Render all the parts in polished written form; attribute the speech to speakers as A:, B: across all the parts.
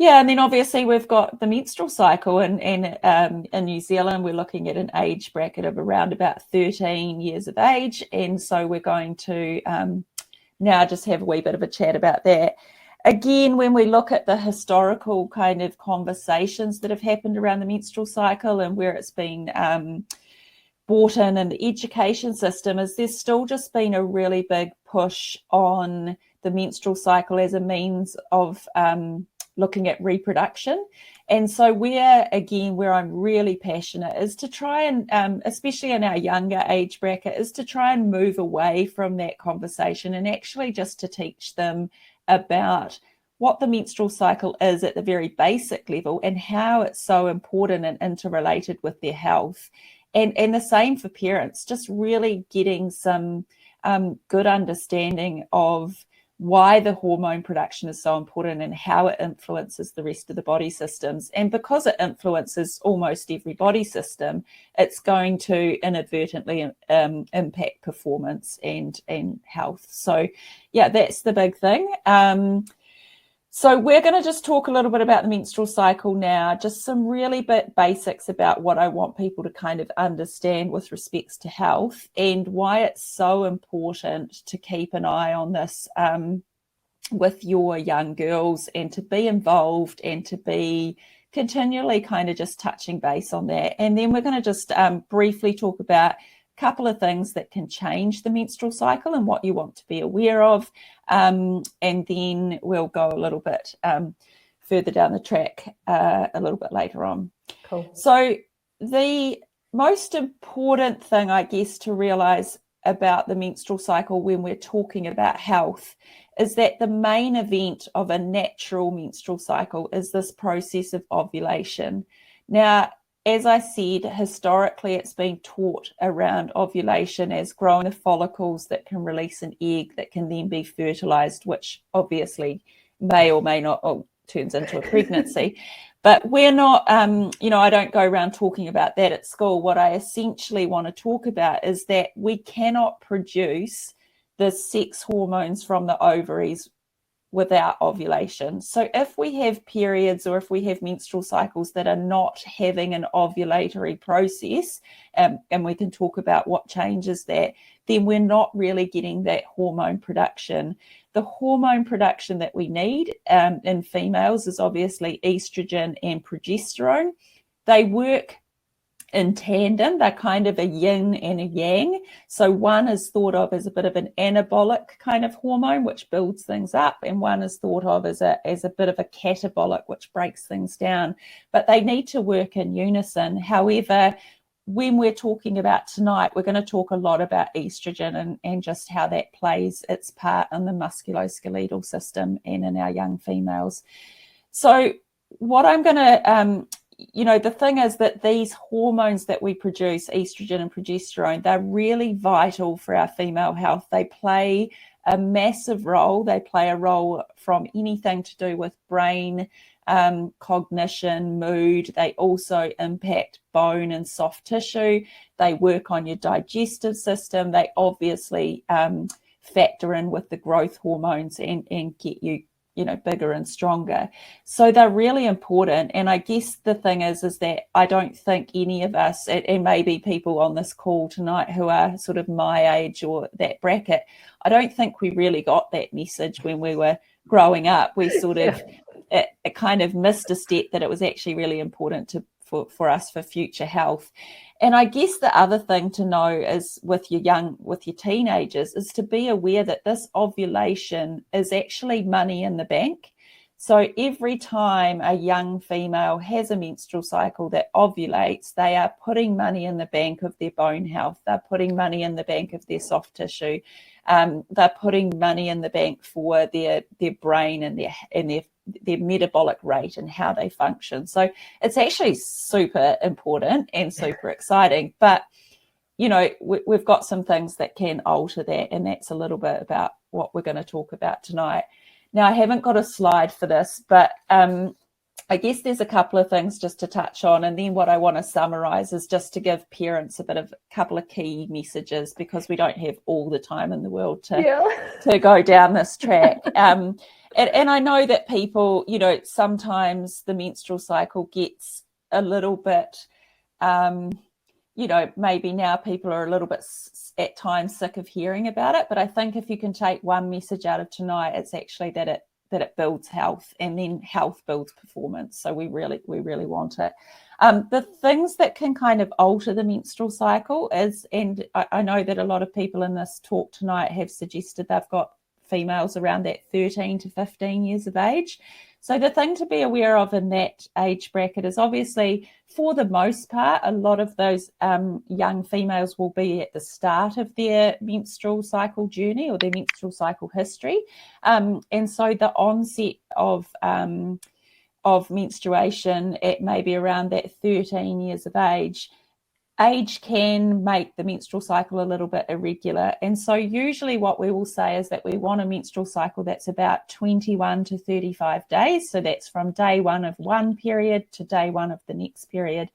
A: Yeah, and then obviously we've got the menstrual cycle, and in New Zealand we're looking at an age bracket of around about 13 years of age, and so we're going to now just have a wee bit of a chat about that. Again, when we look at the historical kind of conversations that have happened around the menstrual cycle and where it's been brought in the education system, is there's still just been a really big push on the menstrual cycle as a means of looking at reproduction. And so where I'm really passionate is to try and, especially in our younger age bracket, is to try and move away from that conversation and actually just to teach them about what the menstrual cycle is at the very basic level and how it's so important and interrelated with their health. And the same for parents, just really getting some good understanding of why the hormone production is so important and how it influences the rest of the body systems. And because it influences almost every body system, it's going to inadvertently impact performance and health. So yeah, that's the big thing. So we're going to just talk a little bit about the menstrual cycle now, just some really basics about what I want people to kind of understand with respects to health and why it's so important to keep an eye on this with your young girls and to be involved and to be continually kind of just touching base on that. And then we're going to just briefly talk about couple of things that can change the menstrual cycle and what you want to be aware of, and then we'll go a little bit further down the track a little bit later on.
B: Cool.
A: So the most important thing, I guess, to realize about the menstrual cycle when we're talking about health is that the main event of a natural menstrual cycle is this process of ovulation. Now, as I said, historically, it's been taught around ovulation as growing the follicles that can release an egg that can then be fertilized, which obviously may or may not turns into a pregnancy. But we're not, I don't go around talking about that at school. What I essentially want to talk about is that we cannot produce the sex hormones from the ovaries without ovulation. So if we have periods or if we have menstrual cycles that are not having an ovulatory process, and we can talk about what changes that, then we're not really getting that hormone production. The hormone production that we need in females is obviously estrogen and progesterone. They work in tandem. They're kind of a yin and a yang. So one is thought of as a bit of an anabolic kind of hormone, which builds things up, and one is thought of as a bit of a catabolic, which breaks things down. But they need to work in unison. However, when we're talking about tonight, we're going to talk a lot about estrogen and just how that plays its part in the musculoskeletal system and in our young females. So what I'm going to the thing is that these hormones that we produce, estrogen and progesterone, they're really vital for our female health. They play a massive role. They play a role from anything to do with brain, cognition, mood. They also impact bone and soft tissue. They work on your digestive system. They obviously factor in with the growth hormones and get you bigger and stronger. So they're really important. And I guess the thing is that I don't think any of us, and maybe people on this call tonight who are sort of my age or that bracket, I don't think we really got that message when we were growing up. We sort of it kind of missed a step that it was actually really important for us for future health. And I guess the other thing to know is with your teenagers is to be aware that this ovulation is actually money in the bank. So every time a young female has a menstrual cycle that ovulates, they are putting money in the bank of their bone health. They're putting money in the bank of their soft tissue. They're putting money in the bank for their brain and their metabolic rate and how they function. So it's actually super important and super exciting. But, we've got some things that can alter that. And that's a little bit about what we're going to talk about tonight. Now, I haven't got a slide for this, but I guess there's a couple of things just to touch on, and then what I want to summarize is just to give parents a couple of key messages, because we don't have all the time in the world to go down this track. And I know that people, sometimes the menstrual cycle gets a little bit, maybe now people are a little bit at times sick of hearing about it. But I think if you can take one message out of tonight, it's actually that it builds health, and then health builds performance. So we really want it. The things that can kind of alter the menstrual cycle is, and I know that a lot of people in this talk tonight have suggested they've got females around that 13 to 15 years of age. So the thing to be aware of in that age bracket is, obviously, for the most part, a lot of those young females will be at the start of their menstrual cycle journey or their menstrual cycle history. And so the onset of menstruation at maybe around that 13 years of age can make the menstrual cycle a little bit irregular. And so usually what we will say is that we want a menstrual cycle that's about 21 to 35 days. So that's from day one of one period to day one of the next period.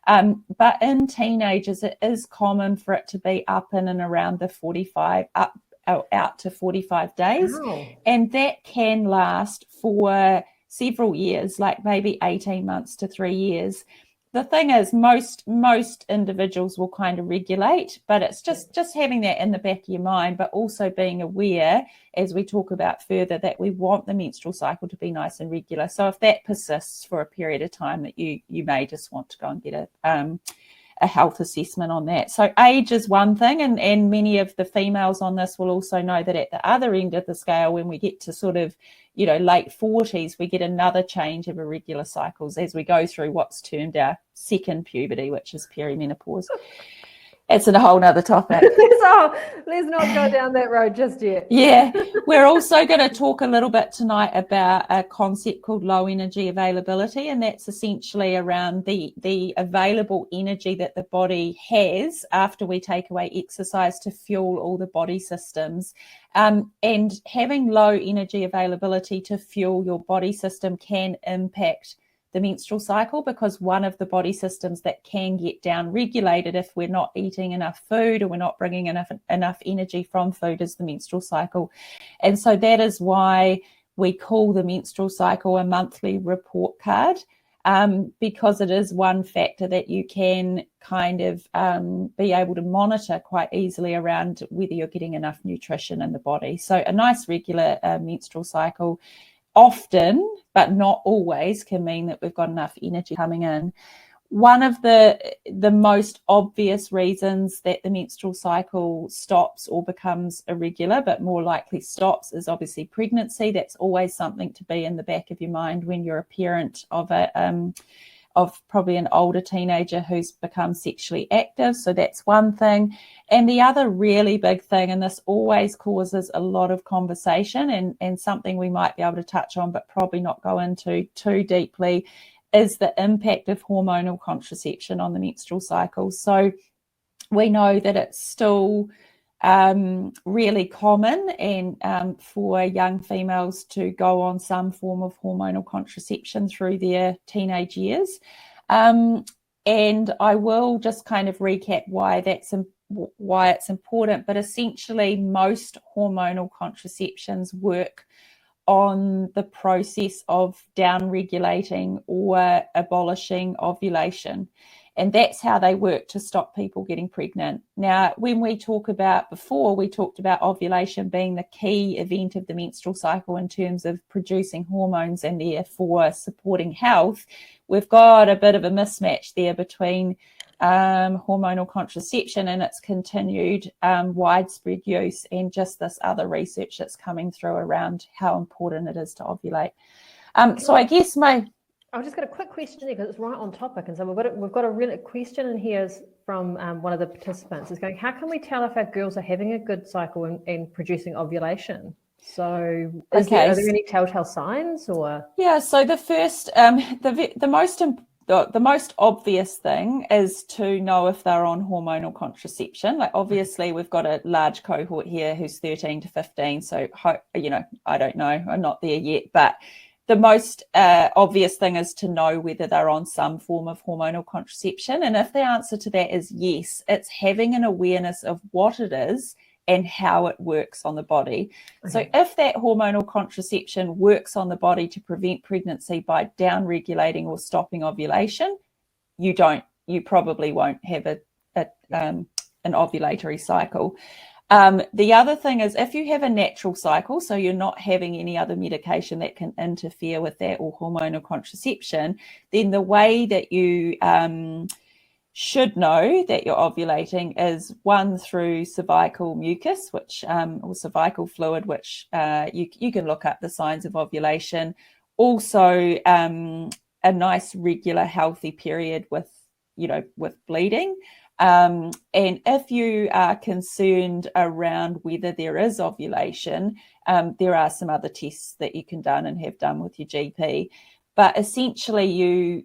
A: But in teenagers, it is common for it to be up in and around the 45, out to 45 days.
B: Wow.
A: And that can last for several years, like maybe 18 months to 3 years. The thing is, most individuals will kind of regulate, but it's just having that in the back of your mind, but also being aware, as we talk about further, that we want the menstrual cycle to be nice and regular. So if that persists for a period of time, that you may just want to go and get a health assessment on that. So age is one thing, and many of the females on this will also know that at the other end of the scale, when we get to sort of late 40s, we get another change of irregular cycles as we go through what's termed our second puberty, which is perimenopause. It's a whole nother topic.
B: So let's not go down that road just yet.
A: Yeah. We're also going to talk a little bit tonight about a concept called low energy availability, and that's essentially around the available energy that the body has after we take away exercise to fuel all the body systems. And having low energy availability to fuel your body system can impact the menstrual cycle, because one of the body systems that can get down regulated if we're not eating enough food or we're not bringing enough energy from food is the menstrual cycle. And so that is why we call the menstrual cycle a monthly report card, because it is one factor that you can kind of be able to monitor quite easily around whether you're getting enough nutrition in the body. So a nice regular menstrual cycle often, but not always, can mean that we've got enough energy coming in. One of the most obvious reasons that the menstrual cycle stops or becomes irregular, but more likely stops, is obviously pregnancy. That's always something to be in the back of your mind when you're a parent of probably an older teenager who's become sexually active. So that's one thing. And the other really big thing, and this always causes a lot of conversation and something we might be able to touch on, but probably not go into too deeply, is the impact of hormonal contraception on the menstrual cycle. So we know that it's still really common and for young females to go on some form of hormonal contraception through their teenage years. And I will just kind of recap why it's important, but essentially most hormonal contraceptions work on the process of down-regulating or abolishing ovulation. And that's how they work to stop people getting pregnant. Now, when we talked about ovulation being the key event of the menstrual cycle in terms of producing hormones and therefore supporting health, we've got a bit of a mismatch there between hormonal contraception and its continued widespread use and just this other research that's coming through around how important it is to ovulate. So I guess
B: I've just got a quick question there because it's right on topic, and so we've got a really question in here from one of the participants. Is going, how can we tell if our girls are having a good cycle and producing ovulation? So, are there any telltale signs, or? Yeah.
A: So the first, the most obvious thing is to know if they're on hormonal contraception. Like, obviously, we've got a large cohort here who's 13 to 15. So, I don't know, I'm not there yet, but the most obvious thing is to know whether they're on some form of hormonal contraception. And if the answer to that is yes, it's having an awareness of what it is and how it works on the body. Okay. So if that hormonal contraception works on the body to prevent pregnancy by down-regulating or stopping ovulation, you probably won't have an ovulatory cycle. The other thing is if you have a natural cycle, so you're not having any other medication that can interfere with that or hormonal contraception, then the way that you should know that you're ovulating is one, through cervical mucus, which or cervical fluid, which you can look up the signs of ovulation. Also, a nice regular healthy period with bleeding. And if you are concerned around whether there is ovulation, there are some other tests that you can done and have done with your GP. But essentially, you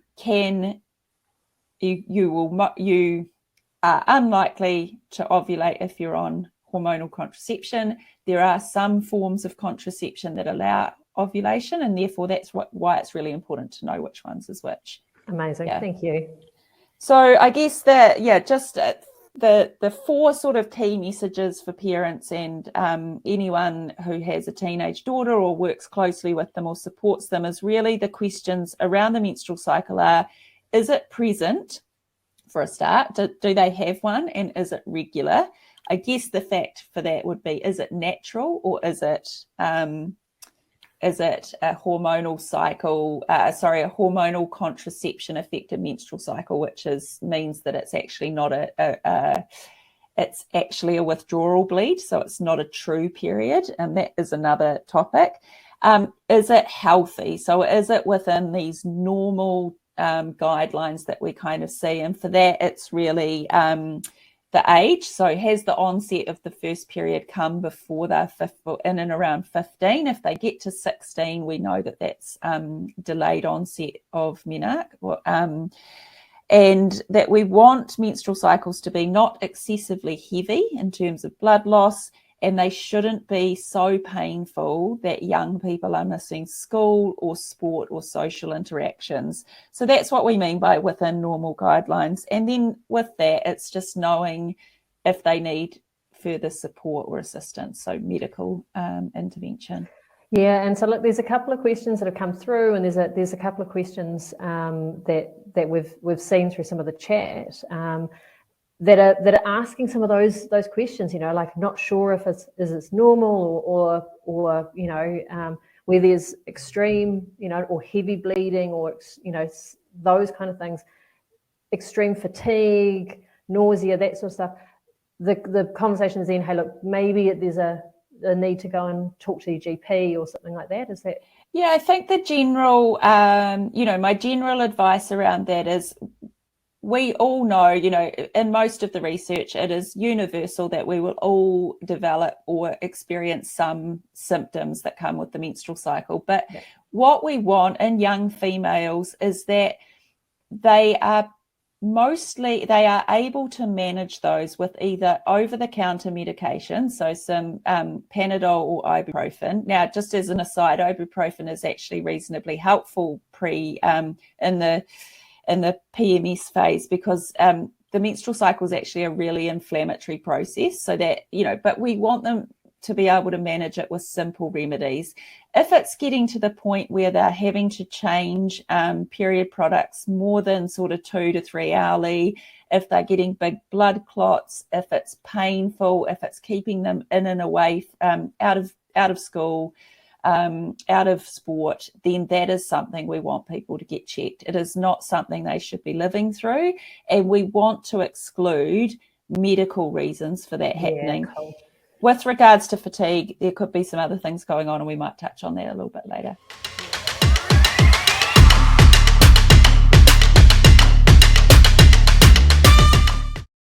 A: are unlikely to ovulate if you're on hormonal contraception. There are some forms of contraception that allow ovulation, and therefore that's why it's really important to know which ones is which.
B: Amazing, thank you.
A: So I guess that, just the four sort of key messages for parents and anyone who has a teenage daughter or works closely with them or supports them is really the questions around the menstrual cycle are, is it present for a start? Do they have one, and is it regular? I guess the fact for that would be, is it natural, or is it a hormonal cycle, a hormonal contraception affected menstrual cycle, which means that it's actually not it's actually a withdrawal bleed, so it's not a true period, and that is another topic. Is it healthy? So is it within these normal guidelines that we kind of see? And for that, it's really the age. So has the onset of the first period come before they're in and around 15? If they get to 16, we know that that's delayed onset of menarche. And that we want menstrual cycles to be not excessively heavy in terms of blood loss, and they shouldn't be so painful that young people are missing school or sport or social interactions. So that's what we mean by within normal guidelines. And then with that, it's just knowing if they need further support or assistance, so medical intervention.
B: Yeah, and so look, there's a couple of questions that have come through, and there's a couple of questions that we've seen through some of the chat. That are asking some of those questions, like not sure if it's normal or where there's extreme, or heavy bleeding, or those kind of things, extreme fatigue, nausea, that sort of stuff. The conversation is then, hey, look, maybe there's a need to go and talk to your GP or something like that. Is that?
A: Yeah, I think the general, my general advice around that is, we all know, in most of the research, it is universal that we will all develop or experience some symptoms that come with the menstrual cycle. But what we want in young females is that they are able to manage those with either over-the-counter medication, so some Panadol or ibuprofen. Now, just as an aside, ibuprofen is actually reasonably helpful in the PMS phase, because the menstrual cycle is actually a really inflammatory process, so that, but we want them to be able to manage it with simple remedies. If it's getting to the point where they're having to change period products more than sort of 2 to 3 hourly, if they're getting big blood clots, if it's painful, if it's keeping them in and away, out of school, out of sport, then that is something we want people to get checked. It is not something they should be living through, and we want to exclude medical reasons for that happening. With regards to fatigue, there could be some other things going on, and we might touch on that a little bit later.